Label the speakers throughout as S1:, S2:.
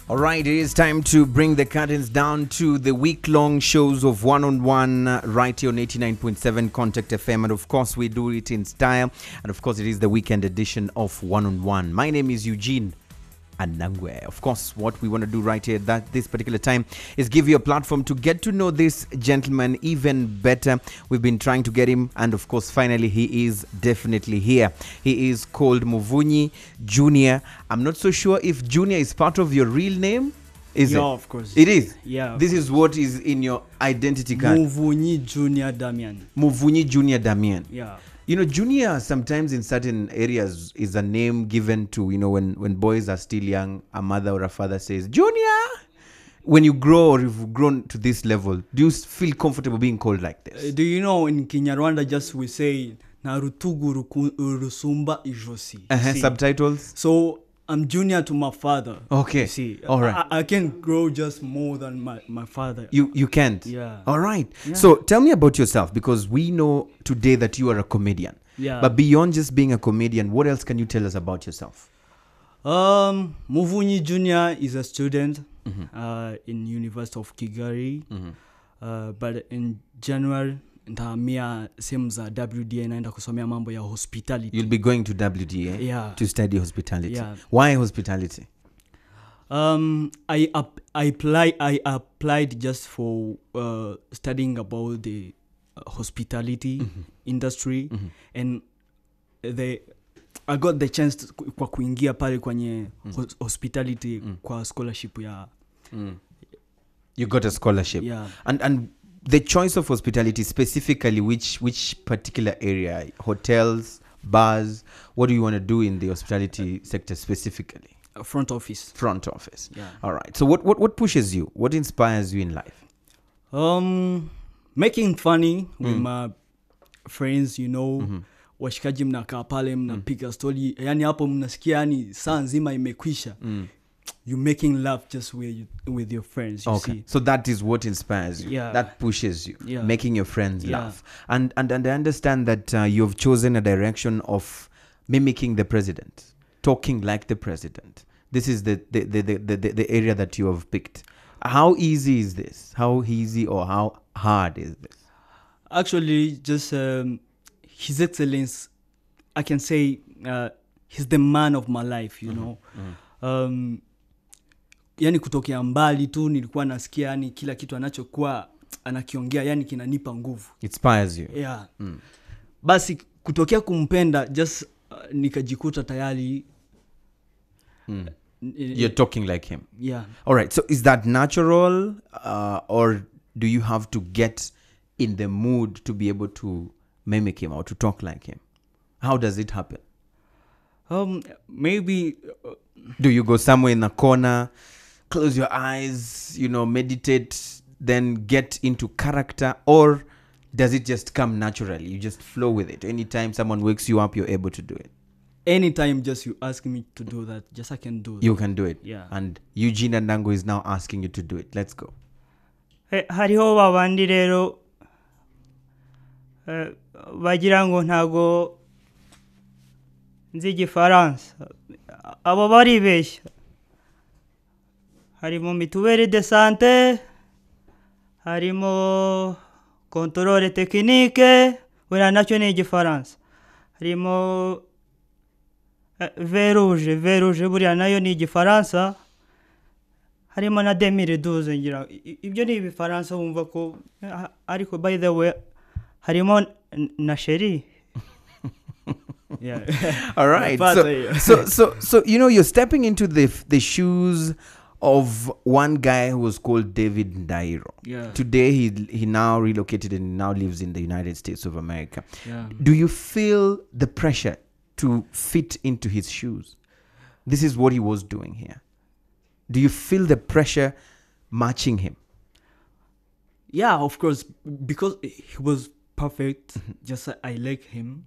S1: All right, it is time to bring the curtains down to the week-long shows of One-on-One right here on 89.7 Contact FM. And of course, we do it in style. And of course, it is the weekend edition of One-on-One. My name is Eugene. Anangwe. Of course, what we want to do right here at this particular time is give you a platform to get to know this gentleman even better. We've been trying to get him, and of course, finally, he is definitely here. He is called Muvunyi Junior. I'm not so sure if Junior is part of your real name. Is it?
S2: Of course.
S1: It is?
S2: Yeah.
S1: This is what is in your identity card.
S2: Muvunyi Junior Damian.
S1: Muvunyi Junior Damian.
S2: Yeah.
S1: You know, Junior sometimes in certain areas is a name given to, you know, when boys are still young, a mother or a father says, Junior. When you grow or you've grown to this level, do you feel comfortable being called like this?
S2: Do you know in Kinyarwanda just we say, Narutugu Rusumba Ijosi.
S1: Subtitles?
S2: So I'm junior to my father.
S1: Okay.
S2: You see,
S1: all right.
S2: I can't grow just more than my father.
S1: You can't?
S2: Yeah.
S1: All right.
S2: Yeah.
S1: So tell me about yourself, because we know today that you are a comedian.
S2: Yeah.
S1: But beyond just being a comedian, what else can you tell us about yourself?
S2: Muvunyi Junior is a student in University of Kigali. But in January, ntahamia sehemu za WDA naenda kusomea mambo ya hospitality.
S1: You'll be going to WDA to study hospitality.
S2: Yeah.
S1: Why hospitality?
S2: I applied just for studying about the hospitality industry, and I got the chance kwa kuingia pale kwenye hospitality kwa scholarship ya.
S1: You got a scholarship.
S2: Yeah.
S1: And the choice of hospitality, specifically which particular area? Hotels, bars? What do you want to do in the hospitality sector specifically?
S2: Front office.
S1: Front office.
S2: Yeah.
S1: All right. So what pushes you? What inspires you in life?
S2: Making funny with my friends, you know. Washikaji mnakaa pale mnapiga story. Yani hapo mnasikia yani saa nzima imekwisha. You making laugh just with your friends, you see.
S1: So that is what inspires you.
S2: Yeah.
S1: That pushes you.
S2: Yeah.
S1: Making your friends laugh. And I understand that you've chosen a direction of mimicking the president, talking like the president. This is the area that you have picked. How easy is this? How easy or how hard is this?
S2: Actually, just His Excellency, I can say he's the man of my life, you know. Yani kutokea mbali tu nilikuwa nasikia yani kila kitu anachokuwa anakiongea yani kinanipa nguvu.
S1: Inspires you.
S2: Yeah. Basi kutokea kumpenda just nikajikuta tayari
S1: you're talking like him.
S2: Yeah.
S1: All right. So is that natural or do you have to get in the mood to be able to mimic him or to talk like him? How does it happen?
S2: Maybe
S1: do you go somewhere in a corner, close your eyes, you know, meditate, then get into character, or does it just come naturally? You just flow with it. Anytime someone wakes you up, you're able to do it.
S2: Anytime just you ask me to do that, just I can do it.
S1: You can do it.
S2: Yeah.
S1: And Eugene Anangwe is now asking you to do it. Let's go.
S3: Hariho babandi rero bagira ngo ntago nzi Igifaransa. Abo baribeshya. Harimo mituweli de sante, harimo controle technique, wera nacyo ni Igifaransa. Harimo verouge buriya nayo ni Igifaransa. Harimo na 2012 ngira. Ibyo ni Ibifaransa wumva ko ariko by the way harimo na chérie.
S1: Yeah. All right. So you know, you're stepping into the shoes of one guy who was called David Ndairo.
S2: Yeah.
S1: Today he now relocated and now lives in the United States of America.
S2: Yeah.
S1: Do you feel the pressure to fit into his shoes? This is what he was doing here. Do you feel the pressure matching him?
S2: Yeah, of course, because he was perfect. Just I like him.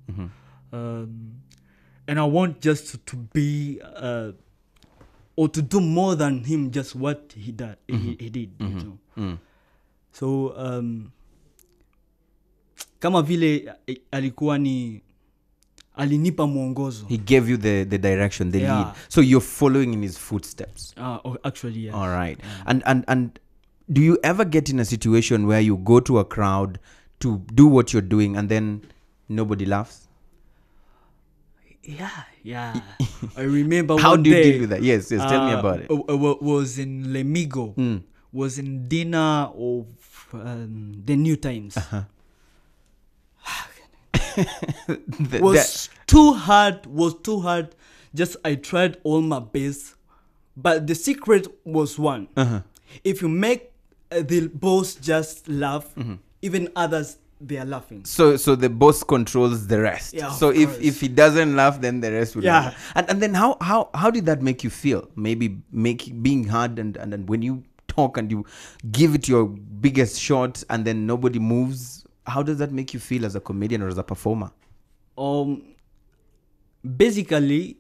S2: And I want just to be or to do more than him, just what he did. He did. You know? So kama vile alikuwa ni alinipa mwongozo.
S1: He gave you the direction, the
S2: Yeah.
S1: lead. So you're following in his footsteps.
S2: Actually, yes.
S1: All right.
S2: Yeah.
S1: And do you ever get in a situation where you go to a crowd to do what you're doing and then nobody laughs?
S2: Yeah. I remember
S1: How
S2: one
S1: do you
S2: day,
S1: deal with that? Yes, tell me about it.
S2: Was in Lemigo. Was in dinner of the New Times.
S1: Uh-huh.
S2: Was too hard. Just I tried all my best, but the secret was one.
S1: Uh-huh.
S2: If you make the boss just laugh, even others they are laughing.
S1: So the boss controls the rest.
S2: Yeah,
S1: so
S2: of
S1: if he doesn't laugh, then the rest will
S2: Yeah.
S1: laugh. And then how did that make you feel? Maybe being hard and when you talk and you give it your biggest shot and then nobody moves, how does that make you feel as a comedian or as a performer?
S2: Basically,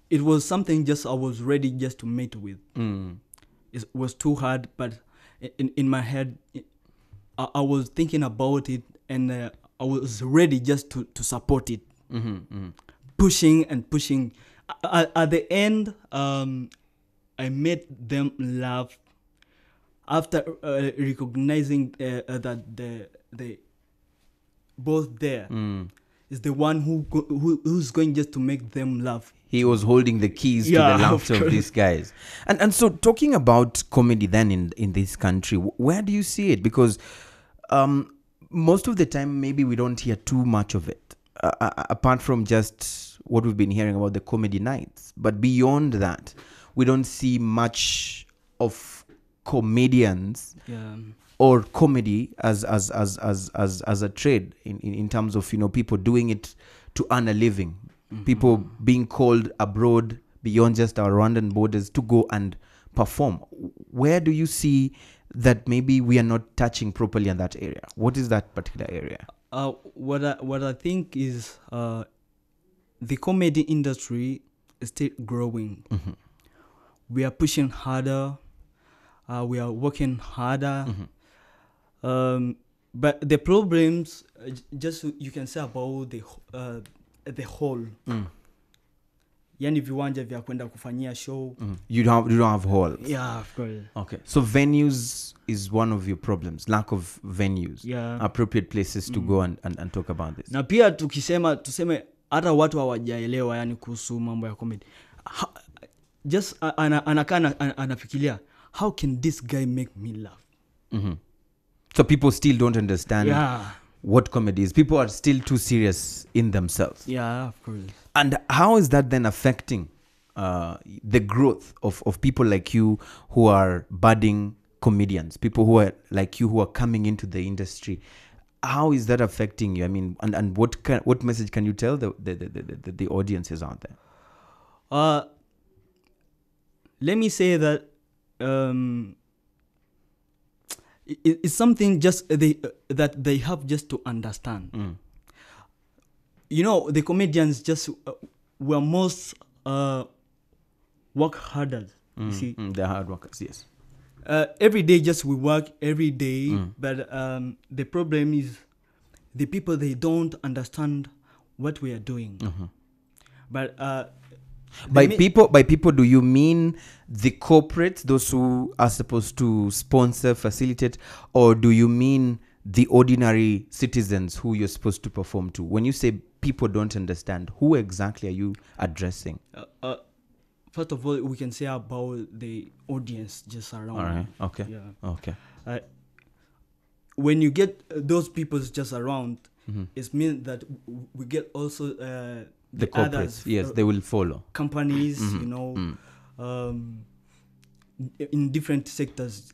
S2: it was something just I was ready just to meet with. It was too hard, but in my head, I was thinking about it, and I was ready just to support it. Pushing and pushing. At the end, I made them laugh after recognizing that the both there is the one who's going just to make them laugh.
S1: He was holding the keys to
S2: Yeah,
S1: the laughter of these guys. And so talking about comedy then in this country, where do you see it? Because most of the time maybe we don't hear too much of it, apart from just what we've been hearing about the comedy nights. But beyond that, we don't see much of comedians or comedy as a trade in terms of, people doing it to earn a living. People being called abroad beyond just our Rwandan borders to go and perform. Where do you see that maybe we are not touching properly in that area? What is that particular area?
S2: What I think is the comedy industry is still growing. We are pushing harder. We are working harder. But the problems, just you can say about the whole. Yani viwanja vya kwenda kufanyia show.
S1: You don't have halls.
S2: Yeah, of course.
S1: Okay. So venues is one of your problems. Lack of venues.
S2: Yeah.
S1: Appropriate places to go and talk about this.
S2: Na pia tuseme hata watu hawajaelewa yani kuhusu mambo ya comedy. Just anafikiria, how can this guy make me laugh?
S1: So people still don't understand what comedy is. People are still too serious in themselves.
S2: Yeah, of course.
S1: And how is that then affecting the growth of people like you who are budding comedians, people who are like you who are coming into the industry? How is that affecting you? I mean, and what message can you tell the audiences out there?
S2: Let me say that it's something just that they have just to understand. The comedians just were most work harder. You see,
S1: they're hard workers. Yes.
S2: Every day, just we work every day, but the problem is the people, they don't understand what we are doing. But
S1: by people, do you mean the corporates, those who are supposed to sponsor, facilitate, or do you mean the ordinary citizens who you're supposed to perform to? When you say people don't understand, who exactly are you addressing?
S2: First of all, we can say about the audience just around.
S1: All right. Okay.
S2: Yeah.
S1: Okay.
S2: When you get those people just around, it means that we get also
S1: the corporates.
S2: others,
S1: Yes, they will follow.
S2: Companies, in different sectors,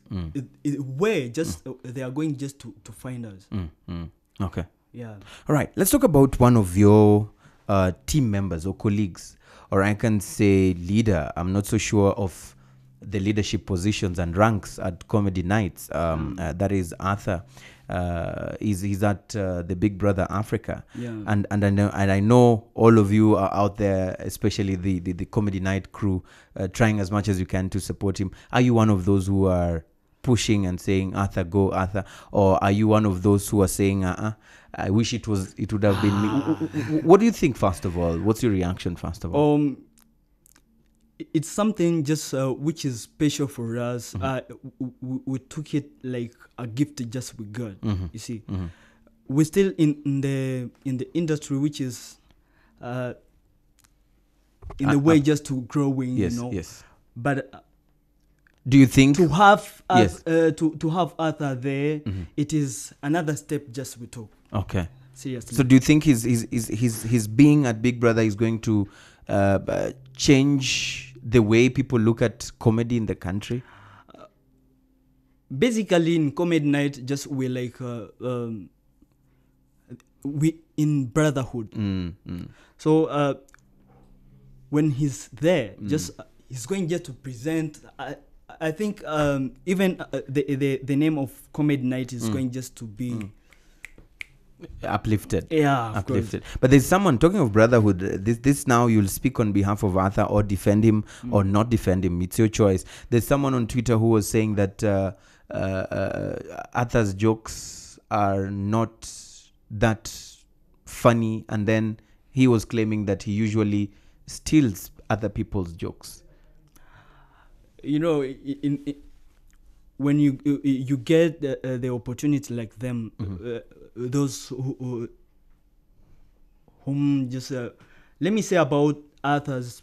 S2: where just they are going just to find us.
S1: Okay.
S2: Yeah.
S1: All right. Let's talk about one of your team members or colleagues, or I can say leader. I'm not so sure of the leadership positions and ranks at comedy nights. That is Arthur. He's at the Big Brother Africa.
S2: Yeah.
S1: And I know all of you are out there, especially the comedy night crew, trying as much as you can to support him. Are you one of those who are pushing and saying, Arthur, go, Arthur? Or are you one of those who are saying, I wish it would have been me. What do you think, first of all? What's your reaction, first of all?
S2: It's something just which is special for us. We took it like a gift just we got. You see, we're still in the industry, which is in the way just to growing.
S1: Yes,
S2: you know.
S1: yes.
S2: But
S1: do you think
S2: to have us,
S1: yes.
S2: to have Arthur there, it is another step just we took.
S1: Okay.
S2: Seriously.
S1: So do you think his being at Big Brother is going to change the way people look at comedy in the country?
S2: Basically, in comedy night, just we're like we in brotherhood. So when he's there, just he's going just to present. I think even the name of comedy night is going just to be
S1: uplifted.
S2: Yeah,
S1: uplifted. But there's someone talking of brotherhood. This now you'll speak on behalf of Arthur or defend him or not defend him. It's your choice. There's someone on Twitter who was saying that Arthur's jokes are not that funny, and then he was claiming that he usually steals other people's jokes.
S2: You know, when you get the opportunity like them, those whom just let me say about Arthur's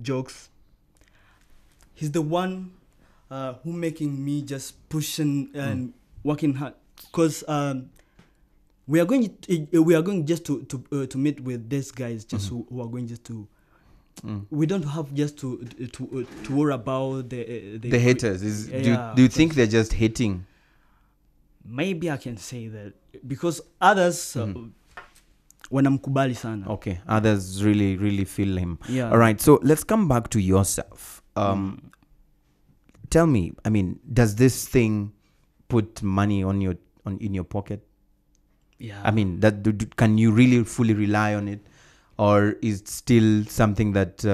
S2: jokes, he's the one who making me just pushing and working hard, because we are going just to meet with these guys just who are going just to. We don't have just to worry about the
S1: haters. Do you think they're just hating?
S2: Maybe I can say that because others wanamkubali sana.
S1: Okay, others really feel him.
S2: Yeah.
S1: All right, so let's come back to yourself. Tell me, I mean, does this thing put money in your pocket?
S2: Yeah.
S1: I mean, can you really fully rely on it? Or is it still something that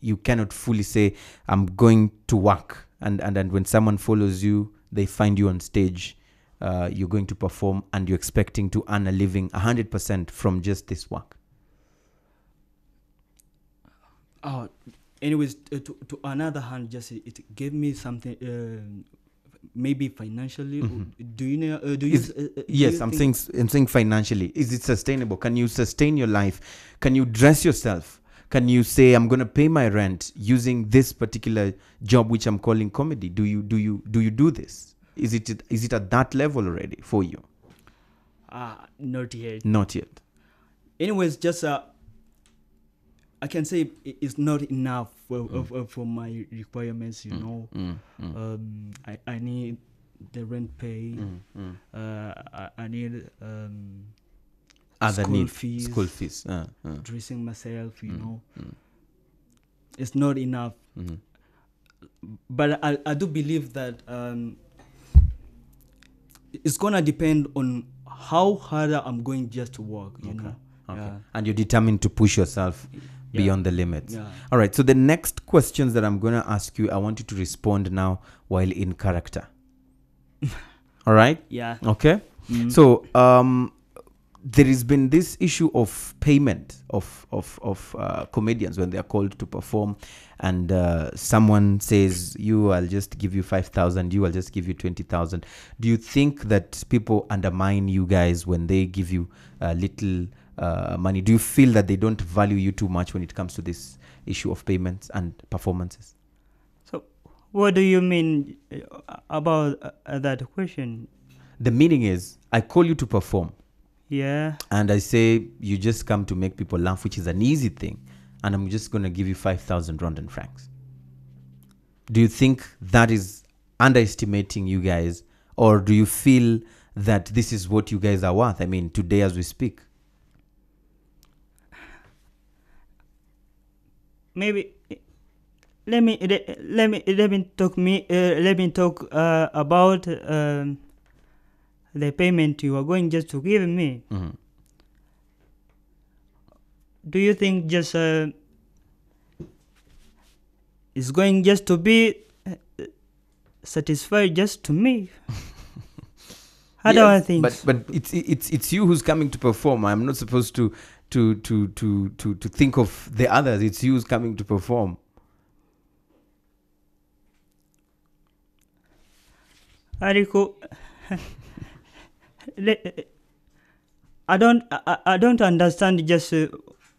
S1: you cannot fully say, I'm going to work, and when someone follows you, they find you on stage, you're going to perform, and you're expecting to earn a living 100% from just this work?
S2: Anyways, to another hand, just it gave me something. Maybe financially. Do you know?
S1: Yes, I'm saying financially. Is it sustainable? Can you sustain your life? Can you dress yourself? Can you say, I'm going to pay my rent using this particular job which I'm calling comedy? Do you do this? Is it at that level already for you?
S2: Not yet.
S1: Not yet.
S2: Anyways, just I can say it's not enough for my requirements. You know, I need the rent pay. I need
S1: other
S2: school
S1: needs,
S2: fees,
S1: school fees,
S2: dressing myself. You know, it's not enough. But I do believe that it's gonna depend on how harder I'm going just to work. You know.
S1: Okay.
S2: Yeah.
S1: And you're determined to push yourself beyond the limits.
S2: Yeah.
S1: All right. So the next questions that I'm going to ask you, I want you to respond now while in character. All right?
S2: Yeah.
S1: Okay. So there has been this issue of payment of comedians when they are called to perform, and someone says, I'll just give you 5,000, I'll just give you 20,000. Do you think that people undermine you guys when they give you little money? Do you feel that they don't value you too much when it comes to this issue of payments and performances?
S3: So what do you mean about that question?
S1: The meaning is, I call you to perform.
S3: Yeah.
S1: And I say, you just come to make people laugh, which is an easy thing. And I'm just going to give you 5,000 Rwandan francs. Do you think that is underestimating you guys? Or do you feel that this is what you guys are worth? I mean, today as we speak.
S3: Maybe let me talk about the payment you are going just to give me. Do you think just is going just to be satisfied just to me? I don't think so.
S1: But it's you who's coming to perform. I'm not supposed to think of the others. It's you who's coming to perform.
S3: ariko I don't understand just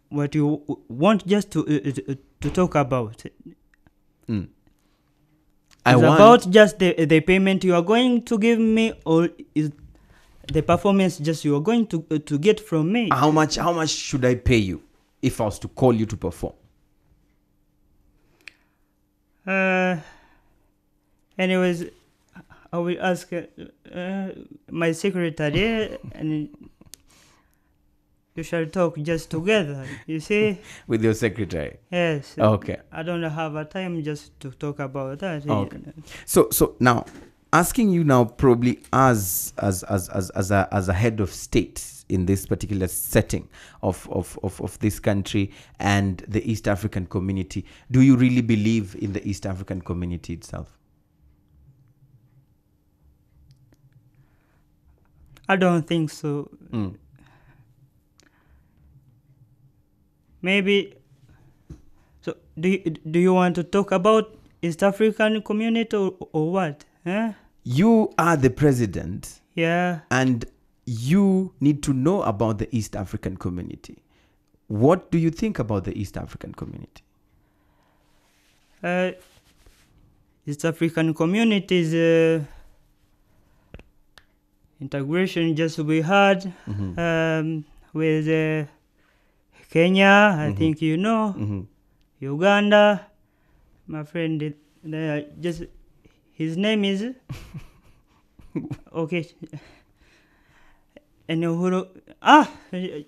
S3: what you want just to talk about.
S1: I
S3: It's
S1: want
S3: about just the payment you are going to give me, or is the performance just you are going to get from me?
S1: how much should I pay you if I was to call you to perform?
S3: Anyways, I will ask my secretary, and you shall talk just together. You see?
S1: With your secretary.
S3: Yes.
S1: Okay.
S3: I don't have a time just to talk about that.
S1: Okay. So now, asking you now, probably as a head of state in this particular setting of this country and the East African community, do you really believe in the East African community itself?
S3: I don't think so. Maybe. So do you want to talk about East African community or what? Huh?
S1: You are the president,
S3: Yeah.
S1: and you need to know about the East African community. What do you think about the East African community?
S3: East African communities integration just we had with Kenya, I think you know, Uganda. My friend, just his name is okay. And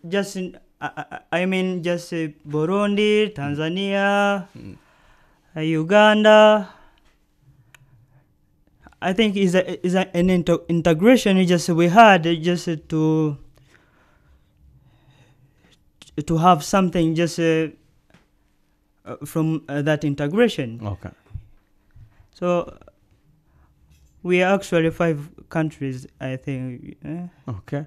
S3: just I mean just Burundi, Tanzania, Uganda. I think is an integration just we had just to have something just from that integration.
S1: Okay.
S3: So we are actually 5 countries, I think.
S1: Okay.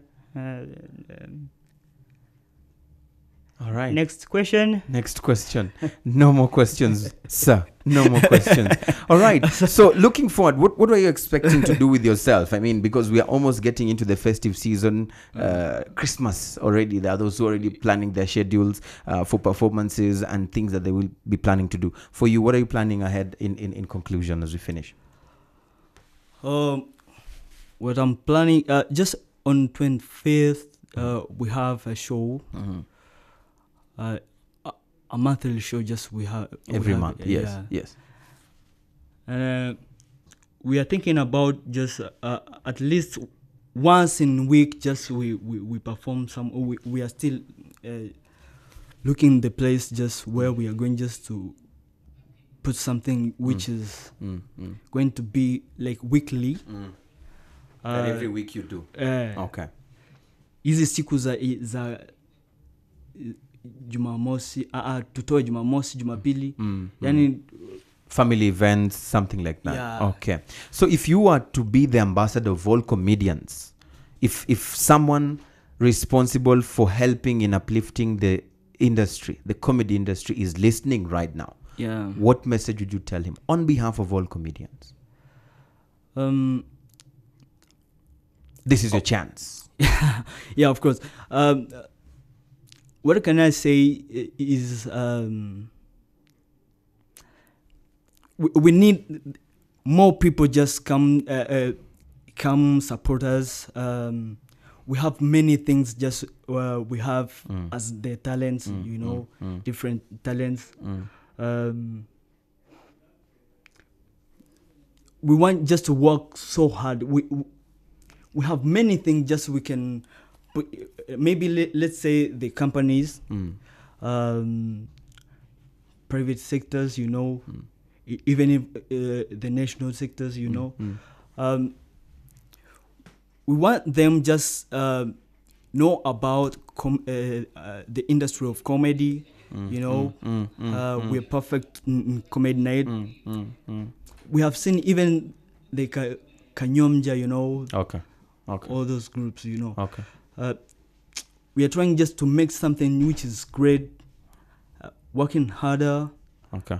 S1: All right.
S3: Next question.
S1: Next question. No more questions, sir. No more questions. All right. So looking forward, what are you expecting to do with yourself? I mean, because we are almost getting into the festive season, Christmas already. There are those who are already planning their schedules for performances and things that they will be planning to do. For you, what are you planning ahead in conclusion as we finish?
S2: What I'm planning, just on 25th, we have a show. A monthly show just we have
S1: every month. Yes.
S2: We are thinking about just at least once in a week just we perform some. We are still looking the place just where we are going just to put something which is going to be like weekly.
S1: That every week you do. Okay.
S2: Hizi siku za Jumamosi, tutoe Jumamosi, Jumapili, yani
S1: family events, something like that.
S2: Yeah.
S1: Okay. So if you are to be the ambassador of all comedians, if someone responsible for helping in uplifting the industry, the comedy industry, is listening right now, what message would you tell him on behalf of all comedians? This is your chance.
S2: Yeah, of course. What can I say is we need more people just come support us. We have many things just we have as the talents, different talents. We want just to work so hard. We have many things just we can put, maybe let's say the companies, private sectors, even if the national sectors, we want them just know about the industry of comedy. We're perfect in comedy night. We have seen even the Kanyomja,
S1: Okay. Okay.
S2: all those groups, you know.
S1: Okay.
S2: We are trying just to make something which is great, working harder
S1: Okay.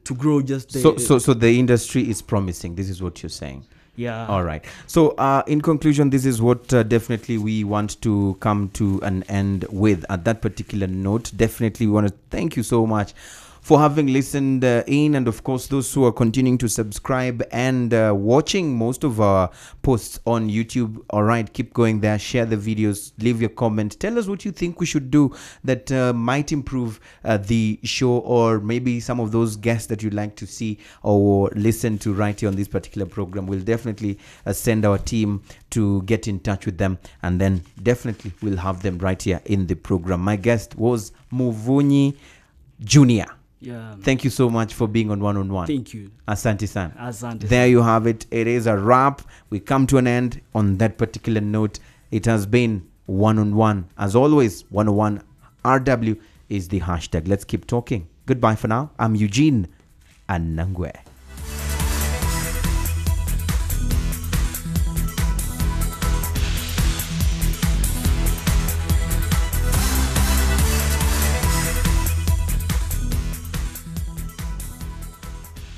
S2: to grow just the...
S1: So the industry is promising. This is what you're saying.
S2: Yeah.
S1: All right. So in conclusion, this is what definitely we want to come to an end with. At that particular note, definitely we want to thank you so much for having listened in, and of course those who are continuing to subscribe and watching most of our posts on YouTube. All right, keep going there, share the videos, leave your comment, tell us what you think we should do that might improve the show, or maybe some of those guests that you'd like to see or listen to right here on this particular program. We'll definitely send our team to get in touch with them, and then definitely we'll have them right here in the program. My guest was Muvunyi Junior.
S2: Yeah.
S1: Thank you so much for being on One.
S2: Thank you.
S1: Asante san.
S2: Asante.
S1: There you have it. It is a wrap. We come to an end on that particular note. It has been One. As always, 101 RW is the hashtag. Let's keep talking. Goodbye for now. I'm Eugene Anangwe.